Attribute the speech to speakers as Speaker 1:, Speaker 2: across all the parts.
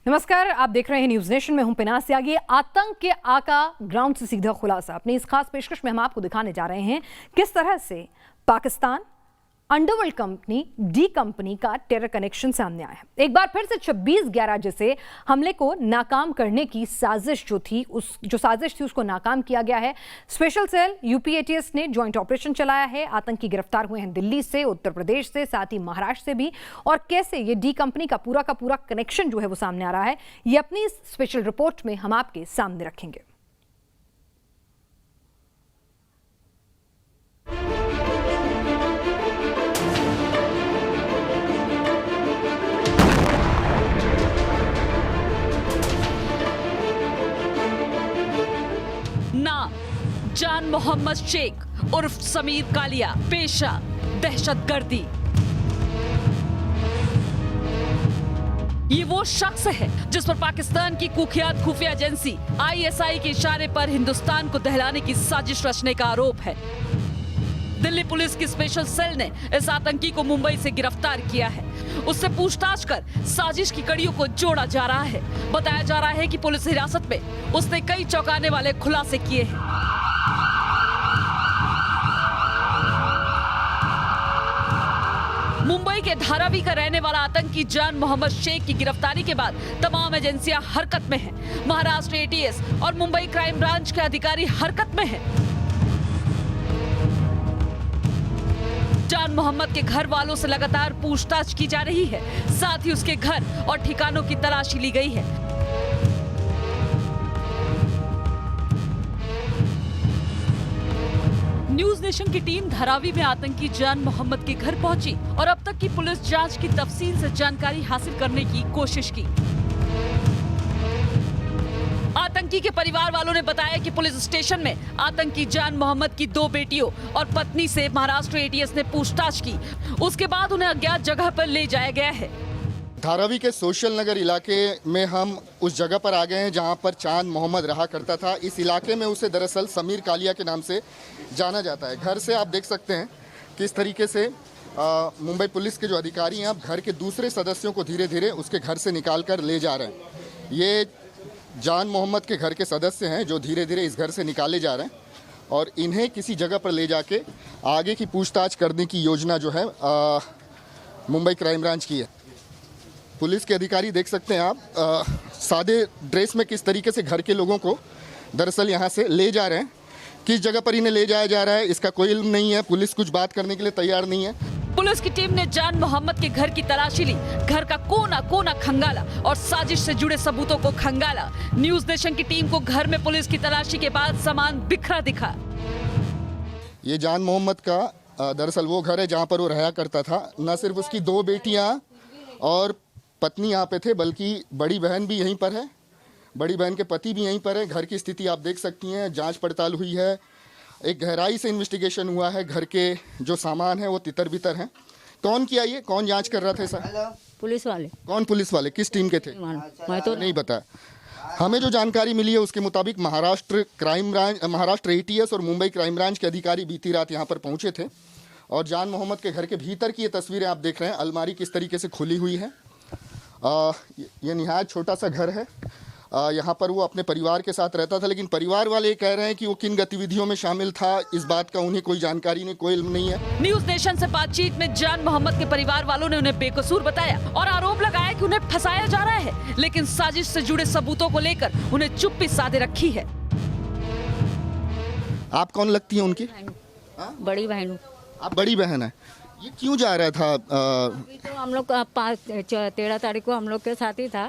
Speaker 1: नमस्कार, आप देख रहे हैं न्यूज नेशन में हूं पिनास त्यागी। आतंक के आका ग्राउंड से सीधा खुलासा। अपनी इस खास पेशकश में हम आपको दिखाने जा रहे हैं किस तरह से Pakistan underworld company D company का टेरर कनेक्शन सामने आया है। एक बार फिर से 26/11 जैसे हमले को नाकाम करने की साजिश जो साजिश थी उसको नाकाम किया गया है। स्पेशल सेल यूपीएटीएस ने ज्वाइंट ऑपरेशन चलाया है। आतंकी गिरफ्तार हुए हैं दिल्ली से, उत्तर प्रदेश से, साथ ही महाराष्ट्र से भी। और कैसे ये डी कंपनी का पूरा कनेक्शन जो है वो सामने आ रहा है, ये अपनी स्पेशल रिपोर्ट में हम आपके सामने रखेंगे।
Speaker 2: नाम जान मोहम्मद शेख उर्फ समीर कालिया, पेशा दहशतगर्दी। ये वो शख्स है जिस पर पाकिस्तान की कुख्यात खुफिया एजेंसी आईएसआई के इशारे पर हिंदुस्तान को दहलाने की साजिश रचने का आरोप है। दिल्ली पुलिस की स्पेशल सेल ने इस आतंकी को मुंबई से गिरफ्तार किया है। उससे पूछताछ कर साजिश की कड़ियों को जोड़ा जा रहा है। बताया जा रहा है कि पुलिस हिरासत में उसने कई चौंकाने वाले खुलासे किए हैं। मुंबई के धारावी का रहने वाला आतंकी जान मोहम्मद शेख की गिरफ्तारी के बाद तमाम एजेंसियां हरकत में हैं। महाराष्ट्र एटीएस और मुंबई क्राइम ब्रांच के अधिकारी हरकत में हैं। जान मोहम्मद के घर वालों से लगातार पूछताछ की जा रही है। साथ ही उसके घर और ठिकानों की तलाशी ली गई है। न्यूज नेशन की टीम धारावी में आतंकी जान मोहम्मद के घर पहुंची और अब तक की पुलिस जांच की तफसील से जानकारी हासिल करने की कोशिश की। आतंकी के परिवार वालों ने बताया कि पुलिस स्टेशन में आतंकी जान मोहम्मद की 2 बेटियों और पत्नी से महाराष्ट्र एटीएस ने पूछताछ की। उसके बाद उन्हें अज्ञात जगह पर ले जाया गया है।
Speaker 3: धारावी के सोशल नगर इलाके में हम उस जगह पर आ गए हैं जहां पर चांद मोहम्मद रहा करता था। इस इलाके में उसे दरअसल समीर कालिया के नाम से जाना जाता है। घर से आप देख सकते हैं किस तरीके से मुंबई पुलिस के जो अधिकारी हैं अब घर के दूसरे सदस्यों को धीरे धीरे उसके घर से निकाल कर ले जा रहे हैं। ये जान मोहम्मद के घर के सदस्य हैं जो धीरे धीरे इस घर से निकाले जा रहे हैं और इन्हें किसी जगह पर ले जाके आगे की पूछताछ करने की योजना जो है मुंबई क्राइम ब्रांच की है। पुलिस के अधिकारी देख सकते हैं आप सादे ड्रेस में किस तरीके से घर के लोगों को दरअसल यहाँ से ले जा रहे हैं। किस जगह पर इन्हें ले जाया जा रहा है इसका कोई इल्म नहीं है। पुलिस कुछ बात करने के लिए तैयार नहीं है।
Speaker 2: पुलिस की टीम ने जान मोहम्मद के घर की तलाशी ली, घर का कोना कोना खंगाला और साजिश से जुड़े सबूतों को खंगाला। न्यूज नेशन की टीम को घर में पुलिस की तलाशी के बाद सामान बिखरा दिखा।
Speaker 3: ये जान मोहम्मद का दरअसल वो घर है जहाँ पर वो रहा करता था। न सिर्फ उसकी 2 बेटियाँ और पत्नी यहाँ पे थे बल्कि बड़ी बहन भी यहीं पर है। बड़ी बहन के पति भी यहीं पर है। घर की स्थिति आप देख सकती हैं। जांच पड़ताल हुई है, एक गहराई से इन्वेस्टिगेशन हुआ है। घर के जो सामान है वो तितर बितर हैं। कौन किया ये, कौन जांच कर रहा था सर?
Speaker 4: पुलिस वाले।
Speaker 3: कौन पुलिस वाले, किस टीम के थे?
Speaker 4: मैं तो
Speaker 3: नहीं पता। हमें जो जानकारी मिली है उसके मुताबिक महाराष्ट्र एटीएस और मुंबई क्राइम ब्रांच के अधिकारी बीती रात यहाँ पर पहुँचे थे और जान मोहम्मद के घर के भीतर की ये तस्वीरें आप देख रहे हैं। अलमारी किस तरीके से खुली हुई है। ये निहायत छोटा सा घर है। यहाँ पर वो अपने परिवार के साथ रहता था, लेकिन परिवार वाले कह रहे हैं कि वो किन गतिविधियों में शामिल था इस बात का उन्हें कोई जानकारी नहीं, कोई इल्म नहीं है।
Speaker 2: न्यूज नेशन से बातचीत में जान मोहम्मद के परिवार वालों ने उन्हें बेकसूर बताया और आरोप लगाया कि उन्हें फंसाया जा रहा है, लेकिन साजिश से जुड़े सबूतों को लेकर उन्हें चुप्पी साधे रखी है।
Speaker 3: आप कौन लगती है उनकी?
Speaker 4: बड़ी बहन।
Speaker 3: आप बड़ी बहन है। ये क्यों जा रहा था?
Speaker 4: तो हम लोग 13 तारीख को हम लोग के साथ ही था।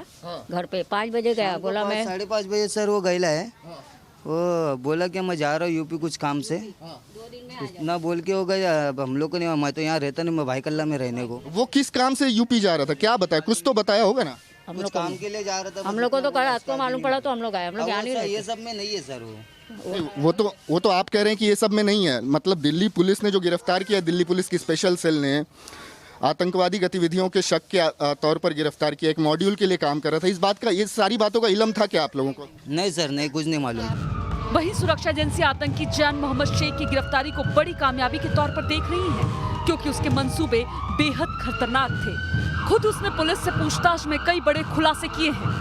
Speaker 4: घर पे 5 बजे गया। बोला मैं
Speaker 5: 5:30 बजे सर वो गईला है। वो बोला कि मैं जा रहा हूँ यूपी कुछ काम से। इतना बोल के हो गया। अब हम लोग को नहीं, मैं तो यहाँ रहता नहीं, मैं भाई कल्ला में रहने को।
Speaker 3: वो किस काम से यूपी जा रहा था, क्या बताया? कुछ तो बताया होगा ना।
Speaker 4: हम
Speaker 5: कुछ
Speaker 4: लोग
Speaker 5: काम के लिए जा रहा था।
Speaker 4: हम लोग को तो कल रात को मालूम पड़ा तो हम लोग आए। हम लोग यहाँ नहीं रहते।
Speaker 5: ये सब में नहीं है सर
Speaker 3: वो तो आप कह रहे हैं कि ये सब में नहीं है। मतलब दिल्ली पुलिस ने जो गिरफ्तार किया, दिल्ली पुलिस की स्पेशल सेल ने आतंकवादी गतिविधियों के शक के तौर पर गिरफ्तार किया। एक मॉड्यूल के लिए काम कर रहा था। इस बात का, ये सारी बातों का इल्म था क्या आप लोगों को?
Speaker 5: नहीं सर, नहीं, कुछ नहीं मालूम।
Speaker 2: वहीं सुरक्षा एजेंसी आतंकी जान मोहम्मद शेख की गिरफ्तारी को बड़ी कामयाबी के तौर पर देख रही है। क्योंकि उसके मंसूबे बेहद खतरनाक थे। खुद उसने पुलिस से पूछताछ में कई बड़े खुलासे किए हैं।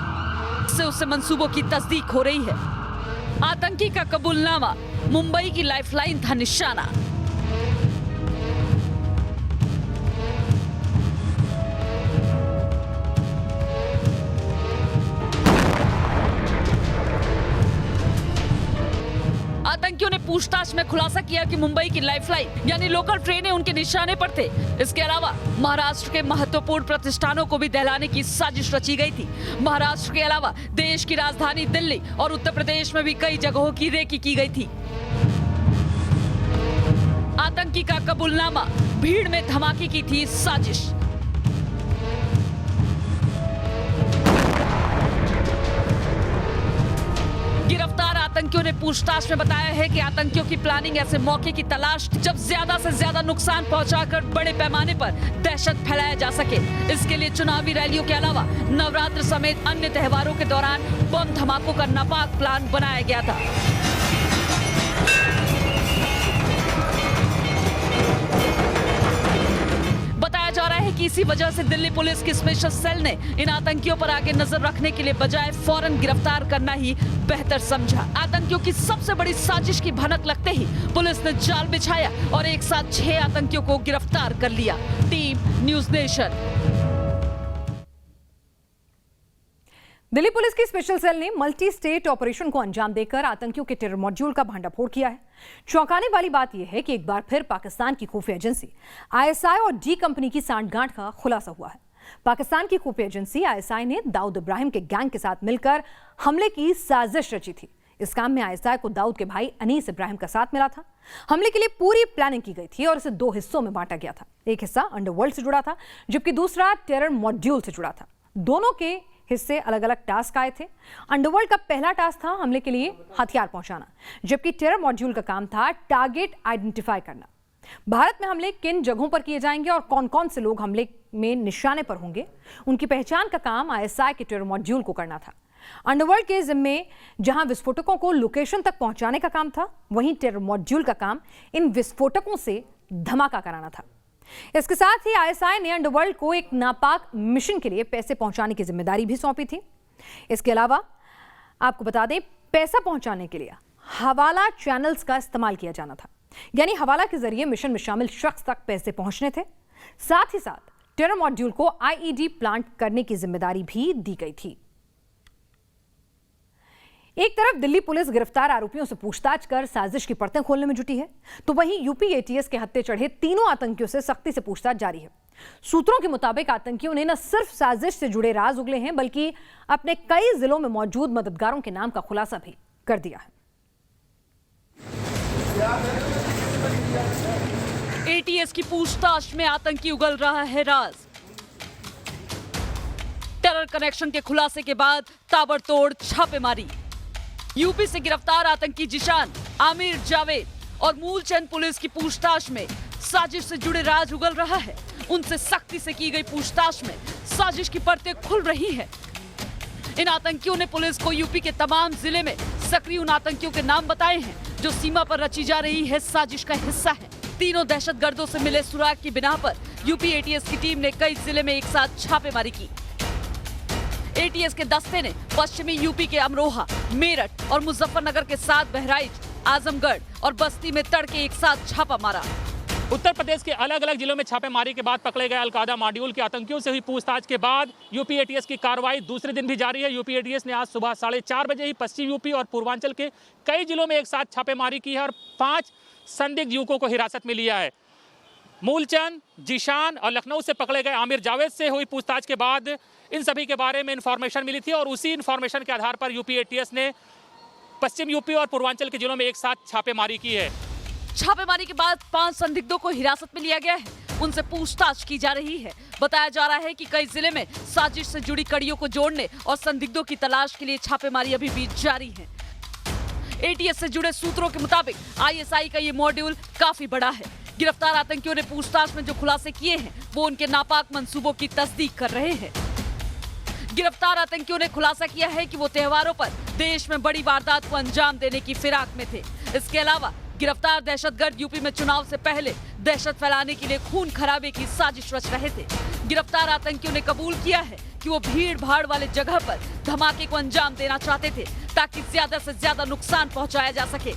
Speaker 2: से उससे मंसूबों की तस्दीक हो रही है। आतंकी का कबूलनामा, मुंबई की लाइफलाइन था निशाना। आतंकियों ने पूछताछ में खुलासा किया कि मुंबई की लाइफलाइन यानी लोकल ट्रेनें उनके निशाने पर थे। इसके अलावा महाराष्ट्र के महत्वपूर्ण प्रतिष्ठानों को भी दहलाने की साजिश रची गई थी। महाराष्ट्र के अलावा देश की राजधानी दिल्ली और उत्तर प्रदेश में भी कई जगहों की रेकी की गई थी। आतंकी का कबूलनामा, भीड़ में धमाके की थी साजिश। गिरफ्तार आतंकियों ने पूछताछ में बताया है कि आतंकियों की प्लानिंग ऐसे मौके की तलाश जब ज्यादा से ज्यादा नुकसान पहुंचाकर बड़े पैमाने पर दहशत फैलाया जा सके। इसके लिए चुनावी रैलियों के अलावा नवरात्र समेत अन्य त्योहारों के दौरान बम धमाकों का नापाक प्लान बनाया गया था। बताया जा रहा है कि इसी वजह से दिल्ली पुलिस की स्पेशल सेल ने इन आतंकियों पर आगे नजर रखने के लिए बजाय फौरन गिरफ्तार करना ही बेहतर समझा। आतंकियों की सबसे बड़ी साजिश की भनक लगते ही पुलिस ने जाल बिछाया और एक साथ 6 आतंकियों को गिरफ्तार कर लिया। Team news nation.
Speaker 1: Delhi police की स्पेशल सेल ने मल्टी स्टेट ऑपरेशन को अंजाम देकर आतंकियों के टेरर मॉड्यूल का भांडाफोड़ किया है। चौंकाने वाली बात यह है कि एक बार फिर पाकिस्तान की खुफिया एजेंसी आईएसआई और डी कंपनी की सांठगांठ का खुलासा हुआ है। पाकिस्तान की खुफिया एजेंसी आईएसआई ने दाऊद इब्राहिम के गैंग के साथ मिलकर हमले की साजिश रची थी। इस काम में आईएसआई को दाऊद के भाई अनीस इब्राहिम का साथ मिला था। हमले के लिए पूरी प्लानिंग की गई थी और इसे 2 हिस्सों में बांटा गया था। एक हिस्सा अंडरवर्ल्ड से जुड़ा था जबकि दूसरा टेरर मॉड्यूल से जुड़ा था। दोनों के हिस्से अलग अलग टास्क आए थे। अंडरवर्ल्ड का पहला टास्क था हमले के लिए हथियार पहुंचाना, जबकि टेरर मॉड्यूल का काम था टारगेट आइडेंटिफाई करना। भारत में हमले किन जगहों पर किए जाएंगे और कौन कौन से लोग हमले में निशाने पर होंगे, उनकी पहचान का काम आईएसआई के टेरर मॉड्यूल को करना था। अंडरवर्ल्ड के जिम्मे जहां विस्फोटकों को लोकेशन तक पहुंचाने का काम था, वहीं टेरर मॉड्यूल का काम इन विस्फोटकों से धमाका कराना था। इसके साथ ही आईएसआई ने अंडरवर्ल्ड को एक नापाक मिशन के लिए पैसे पहुंचाने की जिम्मेदारी भी सौंपी थी। इसके अलावा आपको बता दें, पैसा पहुंचाने के लिए हवाला चैनल्स का इस्तेमाल किया जाना था, यानी हवाला के जरिए मिशन में शामिल शख्स तक पैसे पहुंचने थे। साथ ही साथ टेरर मॉड्यूल को आईईडी प्लांट करने की जिम्मेदारी भी दी गई थी। एक तरफ दिल्ली पुलिस गिरफ्तार आरोपियों से पूछताछ कर साजिश की परतें खोलने में जुटी है, तो वहीं यूपी एटीएस के हत्थे चढ़े तीनों आतंकियों से सख्ती से पूछताछ जारी है। सूत्रों के मुताबिक आतंकियों ने न सिर्फ साजिश से जुड़े राज उगले हैं, बल्कि अपने कई जिलों में मौजूद मददगारों के नाम का खुलासा भी कर दिया है।
Speaker 2: एटीएस की पूछताछ में आतंकी उगल रहा है राज। टेरर कनेक्शन के खुलासे के बाद ताबड़तोड़ छापेमारी। यूपी से गिरफ्तार आतंकी जिशान, आमिर जावेद और मूलचंद पुलिस की पूछताछ में साजिश से जुड़े राज उगल रहा है। उनसे सख्ती से की गई पूछताछ में साजिश की परतें खुल रही हैं। इन आतंकियों ने पुलिस को यूपी के तमाम जिले में सक्रिय उन आतंकियों के नाम बताए हैं जो सीमा पर रची जा रही है साजिश का हिस्सा है। तीनों दहशतगर्दों से मिले सुराग की बिना पर यूपी एटीएस की टीम ने कई जिले में एक साथ छापेमारी की। एटीएस के दस्ते ने पश्चिमी यूपी के अमरोहा, मेरठ और मुजफ्फरनगर के साथ बहराइच, आजमगढ़ और बस्ती में तड़के एक साथ छापा मारा।
Speaker 6: उत्तर प्रदेश के अलग अलग जिलों में छापेमारी के बाद पकड़े गए अलकायदा मॉड्यूल के आतंकियों से हुई पूछताछ के बाद यूपी एटीएस की कार्रवाई दूसरे दिन भी जारी है। यूपी एटीएस ने आज सुबह 4:30 बजे ही पश्चिम यूपी और पूर्वांचल के कई जिलों में एक साथ छापेमारी की है और 5 संदिग्ध युवकों को हिरासत में लिया है। मूलचंद, जिशान और लखनऊ से पकड़े गए आमिर जावेद से हुई पूछताछ के बाद इन सभी के बारे में इंफॉर्मेशन मिली थी और उसी इंफॉर्मेशन के आधार पर यूपी एटीएस ने पश्चिम यूपी और पूर्वांचल के जिलों में एक साथ छापेमारी की है।
Speaker 2: छापेमारी के बाद 5 संदिग्धों को हिरासत में लिया गया है। उनसे पूछताछ की जा रही है। बताया जा रहा है कि कई जिले में साजिश से जुड़ी कड़ियों को जोड़ने और संदिग्धों की तलाश के लिए छापेमारी अभी भी जारी है। एटीएस से जुड़े सूत्रों के मुताबिक आईएसआई का ये मॉड्यूल काफी बड़ा है। गिरफ्तार आतंकियों ने पूछताछ में जो खुलासे किए हैं वो उनके नापाक मंसूबों की तस्दीक कर रहे हैं। गिरफ्तार आतंकियों ने खुलासा किया है कि वो त्योहारों पर देश में बड़ी वारदात को अंजाम देने की फिराक में थे। इसके अलावा गिरफ्तार दहशतगर्द यूपी में चुनाव से पहले दहशत फैलाने के लिए खून खराबे की साजिश रच रहे थे। गिरफ्तार आतंकियों ने कबूल किया है कि वो भीड़ भाड़ वाले जगह पर धमाके को अंजाम देना चाहते थे ताकि ज्यादा से ज्यादा नुकसान पहुंचाया जा सके।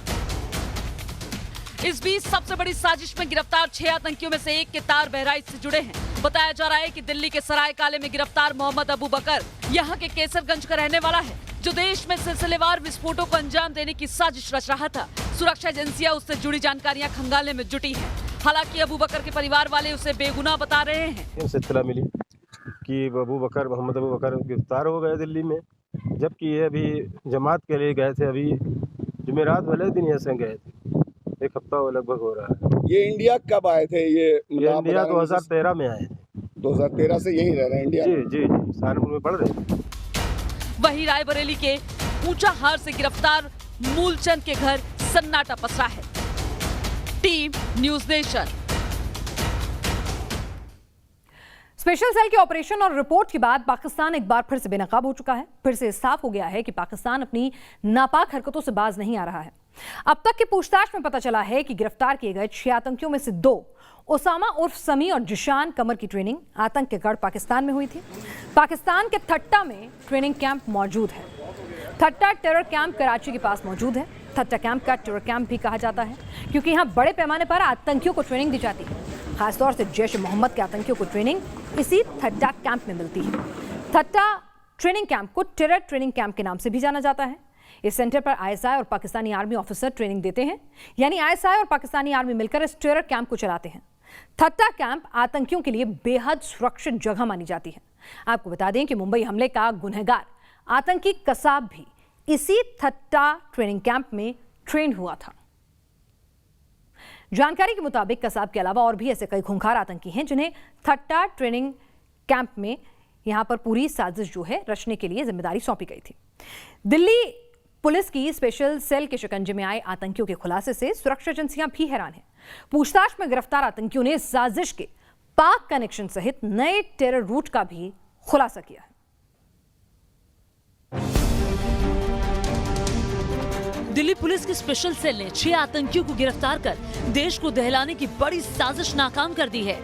Speaker 2: इस बीच सबसे बड़ी साजिश में गिरफ्तार 6 आतंकियों में से एक के तार बहराइच से जुड़े हैं। बताया जा रहा है कि दिल्ली के सराय काले में गिरफ्तार मोहम्मद अबू बकर यहाँ के केसरगंज का रहने वाला है, जो देश में सिलसिलेवार विस्फोटों को अंजाम देने की साजिश रच रहा था। सुरक्षा एजेंसियां उससे जुड़ी जानकारियां खंगालने में जुटी हैं। हालांकि अबू बकर के परिवार वाले उसे बेगुनाह बता रहे हैं।
Speaker 7: इत्तला मिली कि मोहम्मद अबू बकर गिरफ्तार हो गए दिल्ली में, जबकि ये अभी जमात के लिए गए थे। अभी जुमेरात वाले दिन ऐसे गए थे, एक हफ्ता लगभग हो रहा है।
Speaker 8: ये इंडिया कब आए थे? ये
Speaker 7: इंडिया 2013 में आए थे।
Speaker 8: 2013 से यही रह रहे हैं इंडिया?
Speaker 7: जी, सहारनपुर में पढ़ रहे थे।
Speaker 2: वहीं रायबरेली के ऊंचाहार से गिरफ्तार मूलचंद के घर सन्नाटा पसरा है। Team news nation.
Speaker 1: Special cell के ऑपरेशन और रिपोर्ट के बाद पाकिस्तान एक बार फिर से बेनकाब हो चुका है। फिर से साफ हो गया है कि पाकिस्तान अपनी नापाक हरकतों से बाज नहीं आ रहा है। अब तक की पूछताछ में पता चला है कि गिरफ्तार किए गए 6 आतंकियों में से 2 ओसामा उर्फ समी और जिशान कमर की ट्रेनिंग आतंक के गढ़ पाकिस्तान में हुई थी। पाकिस्तान के थट्टा में ट्रेनिंग कैंप मौजूद है। थट्टा टेरर कैंप कराची के पास मौजूद है। थट्टा कैंप का टेरर कैंप भी कहा जाता है क्योंकि यहाँ बड़े पैमाने पर आतंकियों को ट्रेनिंग दी जाती है। खासतौर से जैश मोहम्मद के आतंकियों को ट्रेनिंग इसी थट्टा कैंप में मिलती है। थट्टा ट्रेनिंग कैंप को टेरर ट्रेनिंग कैंप के नाम से भी जाना जाता है। इस सेंटर पर आईएसआई और पाकिस्तानी आर्मी ऑफिसर ट्रेनिंग देते हैं, यानी आईएसआई और पाकिस्तानी आर्मी मिलकर इस टेरर कैंप को चलाते हैं। थट्टा कैंप आतंकियों के लिए बेहद सुरक्षित जगह मानी जाती है। आपको बता दें कि मुंबई हमले का गुनहगार आतंकी कसाब भी इसी थट्टा ट्रेनिंग कैंप में ट्रेन हुआ था। जानकारी के मुताबिक कसाब के अलावा और भी ऐसे कई खूंखार आतंकी हैं जिन्हें थट्टा ट्रेनिंग कैंप में यहां पर पूरी साजिश जो है रचने के लिए जिम्मेदारी सौंपी गई थी। दिल्ली पुलिस की स्पेशल सेल के शिकंजे में आए आतंकियों के खुलासे से सुरक्षा एजेंसियां भी हैरान हैं। पूछताछ में गिरफ्तार आतंकियों ने साजिश के पाक कनेक्शन सहित नए टेरर रूट का भी खुलासा किया है।
Speaker 2: दिल्ली पुलिस की स्पेशल सेल ने 6 आतंकियों को गिरफ्तार कर देश को दहलाने की बड़ी साजिश नाकाम कर दी है।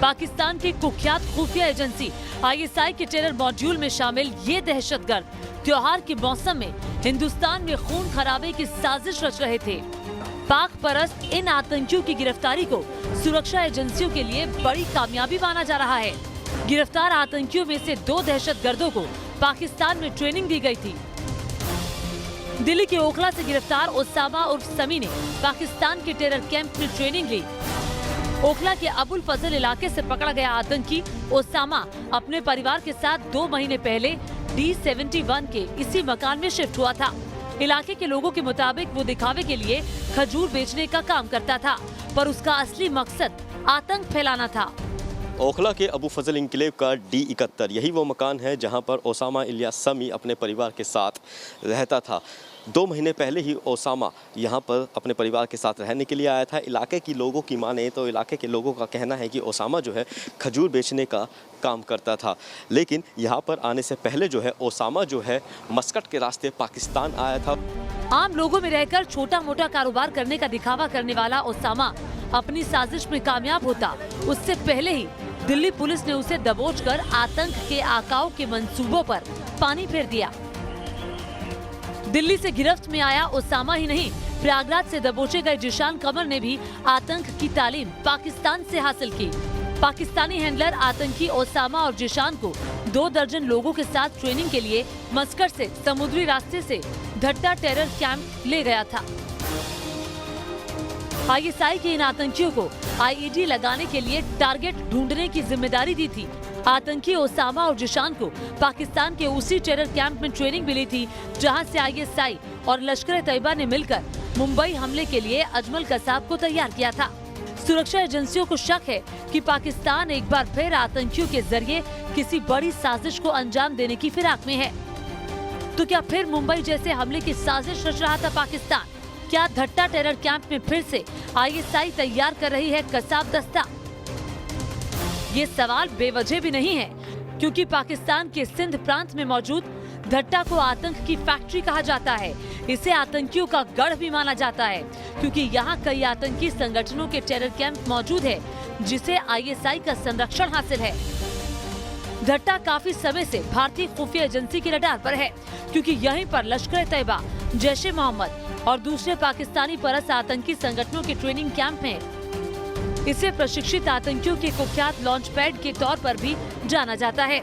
Speaker 2: पाकिस्तान की कुख्यात खुफिया एजेंसी आईएसआई के टेरर मॉड्यूल में शामिल ये दहशतगर्द त्योहार के मौसम में हिंदुस्तान में खून खराबे की साजिश रच रहे थे। पाक परस्त इन आतंकियों की गिरफ्तारी को सुरक्षा एजेंसियों के लिए बड़ी कामयाबी माना जा रहा है। गिरफ्तार आतंकियों में से 2 दहशतगर्दों को पाकिस्तान में ट्रेनिंग दी गई थी। दिल्ली के ओखला से गिरफ्तार ओसामा उर्फ समी ने पाकिस्तान के टेरर कैंप में ट्रेनिंग ली। ओखला के अबुल फजल इलाके से पकड़ा गया आतंकी ओसामा अपने परिवार के साथ 2 महीने पहले D71 के इसी मकान में शिफ्ट हुआ था। इलाके के लोगों के मुताबिक वो दिखावे के लिए खजूर बेचने का काम करता था, पर उसका असली मकसद आतंक फैलाना था।
Speaker 9: ओखला के अबू फजल इंक्लेव का D71 यही वो मकान है जहां पर ओसामा इलियास समी अपने परिवार के साथ रहता था। 2 महीने पहले ही ओसामा यहां पर अपने परिवार के साथ रहने के लिए आया था। इलाके की लोगों की माने तो इलाके के लोगों का कहना है कि ओसामा जो है खजूर बेचने का काम करता था, लेकिन यहां पर आने से पहले जो है ओसामा जो है मस्कट के रास्ते पाकिस्तान आया था।
Speaker 2: आम लोगों में रहकर छोटा मोटा कारोबार करने का दिखावा करने वाला ओसामा अपनी साजिश में कामयाब होता उससे पहले ही दिल्ली पुलिस ने उसे दबोचकर आतंक के आकाओं के मंसूबों पर पानी फेर दिया। दिल्ली से गिरफ्त में आया ओसामा ही नहीं, प्रयागराज से दबोचे गए जिशान कमर ने भी आतंक की तालीम पाकिस्तान से हासिल की। पाकिस्तानी हैंडलर आतंकी ओसामा और जिशान को 2 दर्जन लोगों के साथ ट्रेनिंग के लिए मस्कट से समुद्री रास्ते से थट्टा टेरर कैंप ले गया था। आईएसआई के इन आतंकियों को आईईडी लगाने के लिए टारगेट ढूंढने की जिम्मेदारी दी थी। आतंकी ओसामा और जिशान को पाकिस्तान के उसी टेरर कैंप में ट्रेनिंग मिली थी जहां से आईएसआई और लश्कर-ए-तैयबा ने मिलकर मुंबई हमले के लिए अजमल कसाब को तैयार किया था। सुरक्षा एजेंसियों को शक है कि पाकिस्तान एक बार फिर आतंकियों के जरिए किसी बड़ी साजिश को अंजाम देने की फिराक में है। तो क्या फिर मुंबई जैसे हमले की साजिश रच रहा था पाकिस्तान? क्या थट्टा टेरर कैंप में फिर से आईएसआई तैयार कर रही है कसाब दस्ता? ये सवाल बेवजह भी नहीं है, क्योंकि पाकिस्तान के सिंध प्रांत में मौजूद थट्टा को आतंक की फैक्ट्री कहा जाता है। इसे आतंकियों का गढ़ भी माना जाता है, क्योंकि यहाँ कई आतंकी संगठनों के टेरर कैंप मौजूद है जिसे आईएसआई का संरक्षण हासिल है। धट्टा काफी समय से भारतीय खुफिया एजेंसी के रडार पर है, क्योंकि यहीं पर लश्कर-ए-तैयबा, जैश-ए-मोहम्मद और दूसरे पाकिस्तानी परस्त आतंकी संगठनों के ट्रेनिंग कैंप में इसे प्रशिक्षित आतंकियों के कुख्यात लॉन्च पैड के तौर पर भी जाना जाता है।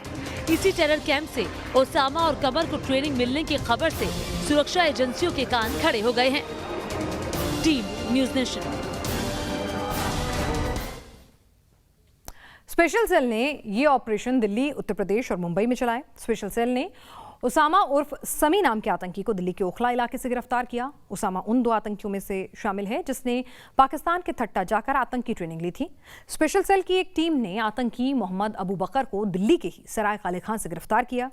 Speaker 2: इसी टेरर कैंप से ओसामा और कमर को ट्रेनिंग मिलने की खबर से सुरक्षा एजेंसियों के कान खड़े हो गए हैं। Team news nation.
Speaker 1: Special cell ने ये ऑपरेशन दिल्ली, उत्तर प्रदेश और मुंबई में चलाए। स्पेशल सेल ने उसामा उर्फ समी नाम के आतंकी को दिल्ली के ओखला इलाके से गिरफ्तार किया। उसामा उन 2 आतंकियों में से शामिल है जिसने पाकिस्तान के थट्टा जाकर आतंकी ट्रेनिंग ली थी। स्पेशल सेल की एक टीम ने आतंकी मोहम्मद अबू बकर को दिल्ली के ही सराय काले खान से गिरफ्तार किया।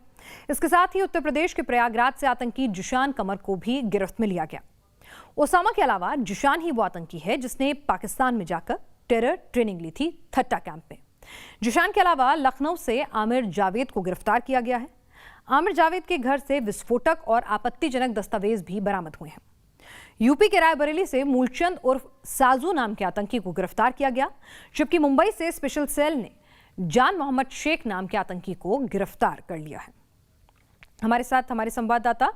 Speaker 1: इसके साथ ही उत्तर प्रदेश के प्रयागराज से आतंकी जिशान कमर को भी गिरफ्त में लिया गया। उसामा के अलावा जिशान ही वो आतंकी है जिसने पाकिस्तान में जाकर टेरर ट्रेनिंग ली थी थट्टा कैंप में। जिशान के अलावा लखनऊ से आमिर जावेद को गिरफ्तार किया गया है। आमिर जावेद के घर से विस्फोटक और आपत्तिजनक दस्तावेज भी बरामद हुए हैं। यूपी के रायबरेली से मूलचंद उर्फ साजू नाम के आतंकी को गिरफ्तार किया गया, जबकि मुंबई से स्पेशल सेल ने जान मोहम्मद शेख नाम के आतंकी को गिरफ्तार कर लिया है। हमारे साथ हमारे संवाददाता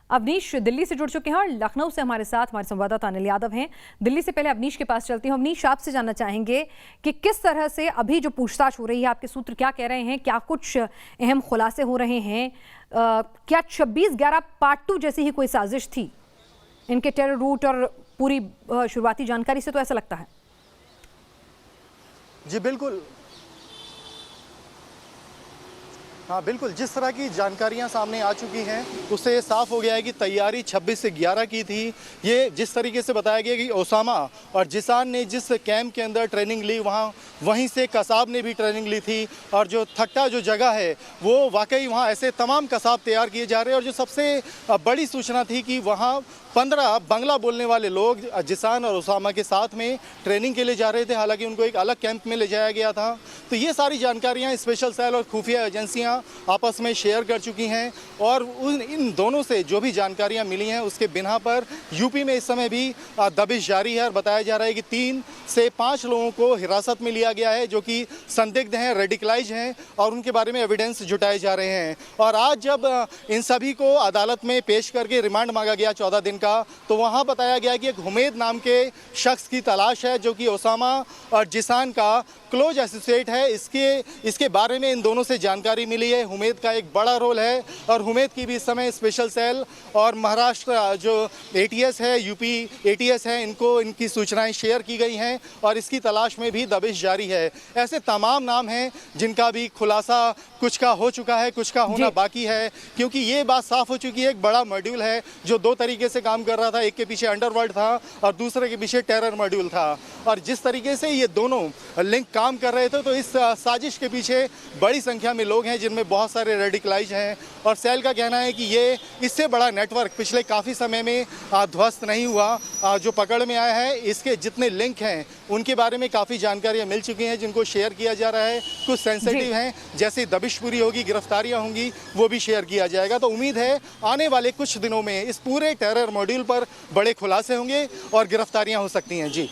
Speaker 1: अवनीश दिल्ली से जुड़ चुके हैं और लखनऊ से हमारे साथ हमारे संवाददाता अनिल यादव हैं। दिल्ली से पहले अवनीश के पास चलती हूँ। अवनीश, आपसे जानना चाहेंगे कि किस तरह से अभी जो पूछताछ हो रही है, आपके सूत्र क्या कह रहे हैं, क्या कुछ अहम खुलासे हो रहे हैं? क्या 26/11 पार्ट 2 जैसी ही कोई साजिश थी इनके टेरर रूट और पूरी शुरुआती जानकारी से तो ऐसा लगता है?
Speaker 10: जी बिल्कुल, हाँ बिल्कुल, जिस तरह की जानकारियां सामने आ चुकी हैं उससे ये साफ हो गया है कि तैयारी 26 से 11 की थी। ये जिस तरीके से बताया गया कि ओसामा और जिसान ने जिस कैंप के अंदर ट्रेनिंग ली वहीं से कसाब ने भी ट्रेनिंग ली थी, और जो थट्टा जो जगह है वो वाकई वहाँ ऐसे तमाम कसाब तैयार किए जा रहे हैं। और जो सबसे बड़ी सूचना थी कि वहाँ 15 बंगला बोलने वाले लोग जिसान और ओसामा के साथ में ट्रेनिंग के लिए जा रहे थे, हालांकि उनको एक अलग कैंप में ले जाया गया था। तो ये सारी जानकारियां स्पेशल सेल और खुफिया एजेंसियां आपस में शेयर कर चुकी हैं, और इन दोनों से जो भी जानकारियां मिली हैं उसके बिना पर यूपी में इस समय भी दबिश जारी है। और बताया जा रहा है कि 3 से 5 लोगों को हिरासत में लिया गया है जो कि संदिग्ध हैं, रेडिकलाइज हैं, और उनके बारे में एविडेंस जुटाए जा रहे हैं। और आज जब इन सभी को अदालत में पेश करके रिमांड मांगा गया 14 दिन का, तो वहां बताया गया कि एक हुमैद नाम के शख्स की तलाश है जो कि ओसामा और जिसान का क्लोज एसोसिएट है। इसके बारे में इन दोनों से जानकारी मिली है। हुमैद का एक बड़ा रोल है, और हुमैद की भी इस समय स्पेशल सेल और महाराष्ट्र जो एटीएस है, यूपी एटीएस है, इनकी सूचनाएं शेयर की गई हैं, और इसकी तलाश में भी दबिश जारी है। ऐसे तमाम नाम हैं जिनका भी खुलासा कुछ का हो चुका है, कुछ का होना बाकी है, क्योंकि ये बात साफ हो चुकी है एक बड़ा मॉड्यूल है जो 2 तरीके से काम कर रहा था। एक के पीछे अंडरवर्ल्ड था और दूसरे के पीछे टेरर मॉड्यूल था, और जिस तरीके से ये दोनों लिंक काम कर रहे थे, तो इस साजिश के पीछे बड़ी संख्या में लोग हैं जिनमें बहुत सारे रेडिकलाइज हैं। और सेल का कहना है कि ये इससे बड़ा नेटवर्क पिछले काफ़ी समय में ध्वस्त नहीं हुआ। जो पकड़ में आया है, इसके जितने लिंक हैं उनके बारे में काफ़ी जानकारियाँ मिल चुकी हैं जिनको शेयर किया जा रहा है। कुछ सेंसिटिव हैं, जैसे दबिश पूरी होगी, गिरफ्तारियाँ होंगी, वो भी शेयर किया जाएगा। तो उम्मीद है आने वाले कुछ दिनों में इस पूरे टेरर मॉड्यूल पर बड़े खुलासे होंगे और गिरफ्तारियाँ हो सकती हैं। जी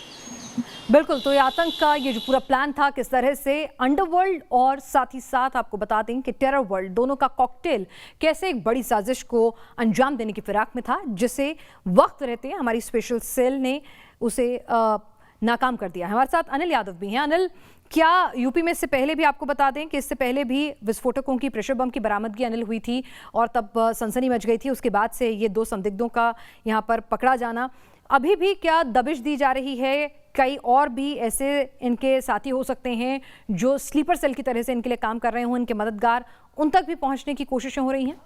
Speaker 1: बिल्कुल, तो ये आतंक का ये जो पूरा प्लान था, किस तरह से अंडरवर्ल्ड और साथ ही साथ आपको बता दें कि टेरर वर्ल्ड, दोनों का कॉकटेल कैसे एक बड़ी साजिश को अंजाम देने की फिराक में था, जिसे वक्त रहते हमारी स्पेशल सेल ने उसे नाकाम कर दिया है। हमारे साथ अनिल यादव भी हैं। अनिल, क्या यूपी में इससे पहले भी, आपको बता दें कि इससे पहले भी विस्फोटकों की, प्रेशर बम की बरामदगी अनिल हुई थी और तब सनसनी मच गई थी। उसके बाद से ये 2 संदिग्धों का यहाँ पर पकड़ा जाना, अभी भी क्या दबिश दी जा रही है? कई और भी ऐसे इनके साथी हो सकते हैं जो स्लीपर सेल की तरह से इनके लिए काम कर रहे हों, इनके मददगार, उन तक भी पहुंचने की कोशिशें हो रही हैं?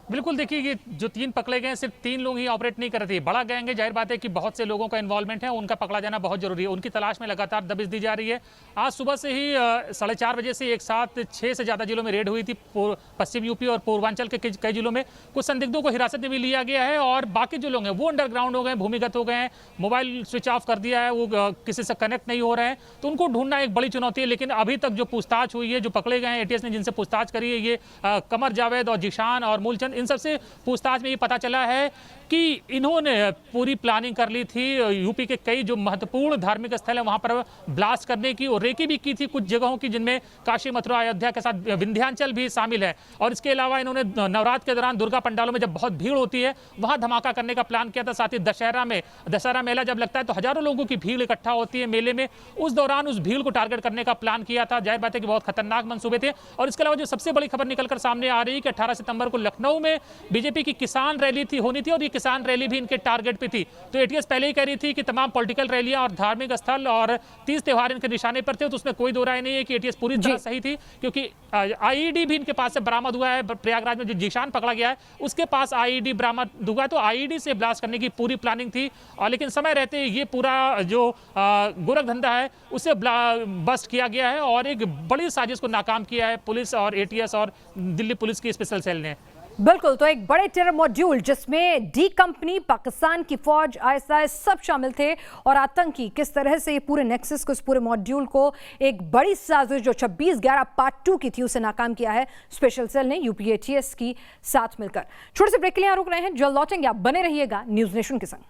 Speaker 6: बिल्कुल, देखिए ये जो 3 पकड़े गए हैं, सिर्फ 3 लोग ही ऑपरेट नहीं कर रहे थे। बड़ा गैंग है, जाहिर बात है कि बहुत से लोगों का इन्वॉल्वमेंट है, उनका पकड़ा जाना बहुत जरूरी है। उनकी तलाश में लगातार दबिश दी जा रही है। आज सुबह से ही 4:30 बजे से एक साथ 6 से ज़्यादा जिलों में रेड हुई थी। पश्चिम यूपी और पूर्वांचल के कई जिलों में कुछ संदिग्धों को हिरासत में भी लिया गया है, और बाकी जो लोग हैं वो अंडरग्राउंड हो गए, भूमिगत हो गए हैं, मोबाइल स्विच ऑफ कर दिया है, वो किसी से कनेक्ट नहीं हो रहे हैं। तो उनको ढूंढना एक बड़ी चुनौती है। लेकिन अभी तक जो पूछताछ हुई है, जो पकड़े गए हैं, एटीएस ने जिनसे पूछताछ करी है, ये कमर जावेद और जिशान और मूलचंद, इन सबसे पूछताछ में ये पता चला है कि इन्होंने पूरी प्लानिंग कर ली थी। यूपी के कई जो महत्वपूर्ण धार्मिक स्थल है वहां पर ब्लास्ट करने की और रेकी भी की थी कुछ जगहों की, जिनमें काशी, मथुरा, अयोध्या के साथ विंध्याचल भी शामिल है। और इसके अलावा इन्होंने नवरात्र के दौरान दुर्गा पंडालों में जब बहुत भीड़ होती है वहां धमाका करने का प्लान किया था। साथ ही दशहरा मेला जब लगता है तो हजारों लोगों की भीड़ इकट्ठा होती है मेले में, उस दौरान उस भीड़ को टारगेट करने का प्लान किया था। जाहिर बात है कि बहुत खतरनाक मंसूबे थे। और इसके अलावा जो सबसे बड़ी खबर निकलकर सामने आ रही है कि 18 सितंबर को लखनऊ में बीजेपी की किसान रैली होनी थी और ये किसान रैली भी इनके टारगेट पे थी। तो एटीएस पहले ही कह रही थी कि तमाम पॉलिटिकल रैलियां और धार्मिक स्थल और तीज त्योहार इनके निशाने पर थे, तो उसमें कोई दो राय नहीं है कि एटीएस पूरी तरह सही थी, क्योंकि आईईडी भी इनके पास से बरामद हुआ है। प्रयागराज में जो जीशान पकड़ा गया है उसके पास आईईडी बरामद हुआ है, तो आईईडी से ब्लास्ट करने की पूरी प्लानिंग थी। और लेकिन समय रहते ये पूरा जो गोरख धंधा है उसे बस्ट किया गया है और एक बड़ी साजिश को नाकाम किया है पुलिस और एटीएस और दिल्ली पुलिस की स्पेशल सेल ने।
Speaker 1: बिल्कुल, तो एक बड़े टेरर मॉड्यूल जिसमें डी कंपनी, पाकिस्तान की फौज, आईएसआई सब शामिल थे और आतंकी किस तरह से ये पूरे नेक्सस को, इस पूरे मॉड्यूल को एक बड़ी साजिश जो 26/11 पार्ट 2 की थी उसे नाकाम किया है स्पेशल सेल ने यूपी एटीएस की साथ मिलकर। छोटे से ब्रेक के लिए रुक रहे हैं, जल्द लौटेंगे, आप बने रहिएगा न्यूज़ नेशन के संग।